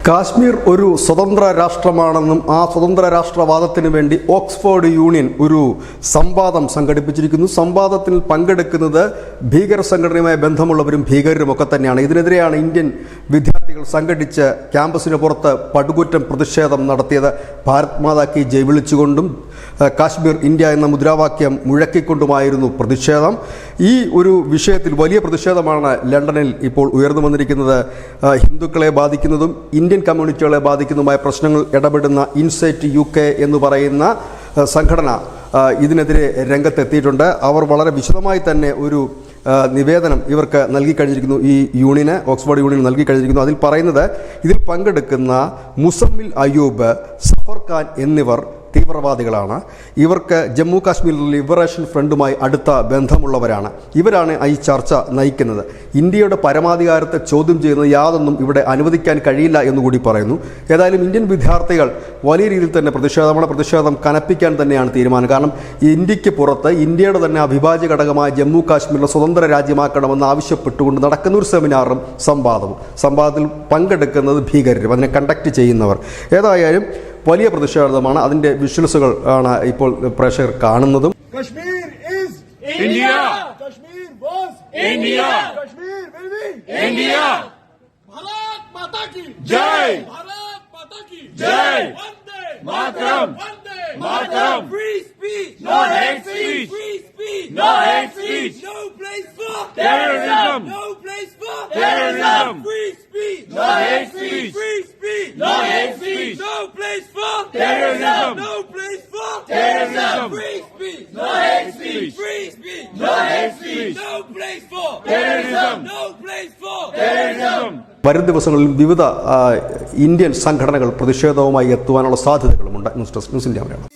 കാശ്മീർ ഒരു സ്വതന്ത്ര രാഷ്ട്രമാണെന്നും ആ സ്വതന്ത്ര രാഷ്ട്രവാദത്തിന് വേണ്ടി ഓക്സ്ഫോർഡ് യൂണിയൻ ഒരു സംവാദം സംഘടിപ്പിച്ചിരിക്കുന്നു. സംവാദത്തിൽ പങ്കെടുക്കുന്നത് ഭീകര സംഘടനയുമായി ബന്ധമുള്ളവരും ഭീകരരുമൊക്കെ തന്നെയാണ്. ഇതിനെതിരെയാണ് ഇന്ത്യൻ വിദ്യാർത്ഥികൾ സംഘടിച്ച് ക്യാമ്പസിന് പുറത്ത് പടുകൂറ്റൻ പ്രതിഷേധം നടത്തിയത്. ഭാരത് മാതാ കി ജയ് വിളിച്ചുകൊണ്ടും കാശ്മീർ ഇന്ത്യ എന്ന മുദ്രാവാക്യം മുഴക്കിക്കൊണ്ടുമായിരുന്നു പ്രതിഷേധം. ഈ ഒരു വിഷയത്തിൽ വലിയ പ്രതിഷേധമാണ് ലണ്ടനിൽ ഇപ്പോൾ ഉയർന്നു വന്നിരിക്കുന്നത്. ഹിന്ദുക്കളെ ബാധിക്കുന്നതും ഇന്ത്യൻ കമ്മ്യൂണിറ്റികളെ ബാധിക്കുന്നതുമായ പ്രശ്നങ്ങൾ ഇടപെടുന്ന ഇൻസൈറ്റ് UK എന്ന് പറയുന്ന സംഘടന ഇതിനെതിരെ രംഗത്തെത്തിയിട്ടുണ്ട്. അവർ വളരെ വിശദമായി തന്നെ ഒരു നിവേദനം ഇവർക്ക് നൽകിക്കഴിഞ്ഞിരിക്കുന്നു. ഈ യൂണിയന്, ഓക്സ്ഫോർഡ് യൂണിയൻ നൽകിക്കഴിഞ്ഞിരിക്കുന്നു. അതിൽ പറയുന്നത്, ഇതിൽ പങ്കെടുക്കുന്ന മുസമ്മിൽ അയ്യൂബ്, സഫർ ഖാൻ എന്നിവർ തീവ്രവാദികളാണ്. ഇവർക്ക് ജമ്മു കാശ്മീർ ലിബറേഷൻ ഫ്രണ്ടുമായി അടുത്ത ബന്ധമുള്ളവരാണ്. ഇവരാണ് ഈ ചർച്ച നയിക്കുന്നത്. ഇന്ത്യയുടെ പരമാധികാരത്തെ ചോദ്യം ചെയ്യുന്നത് യാതൊന്നും ഇവിടെ അനുവദിക്കാൻ കഴിയില്ല എന്നുകൂടി പറയുന്നു. ഏതായാലും ഇന്ത്യൻ വിദ്യാർത്ഥികൾ വലിയ രീതിയിൽ തന്നെ പ്രതിഷേധം കനപ്പിക്കാൻ തന്നെയാണ് തീരുമാനം. കാരണം ഇന്ത്യക്ക് പുറത്ത് ഇന്ത്യയുടെ തന്നെ അവിഭാജ്യ ഘടകമായ ജമ്മു കാശ്മീരിനെ സ്വതന്ത്ര രാജ്യമാക്കണമെന്ന് ആവശ്യപ്പെട്ടുകൊണ്ട് നടക്കുന്ന ഒരു സെമിനാറും സംവാദത്തിൽ പങ്കെടുക്കുന്നത് ഭീകരരും, അതിനെ കണ്ടക്ട് ചെയ്യുന്നവർ. ഏതായാലും വലിയ പ്രതിഷേധമാണ്. അതിന്റെ വിഷ്വൽസുകൾ ആണ് ഇപ്പോൾ പ്രേക്ഷകർ കാണുന്നതും. Kashmir is India. Kashmir was India. Kashmir will be India. Bharat Mata ki Jai. Bharat Mata ki Jai. Vande Mataram. Vande Mataram. Free speech. No hate speech. Free speech. No hate speech. No place for terrorism. No place for terrorism. Free speech. No hate speech. Free speech. No hate speech. No place for terrorism. No place for terrorism. Free speech. No hate speech. Free speech. No hate speech. No place for terrorism. No place for terrorism. വരും ദിവസങ്ങളിൽ വിവിധ Indian സംഘടനകൾ പ്രതിഷേധവുമായി എത്തുവാനുള്ള സാധ്യതകളുമുണ്ട്. News India Malayalam.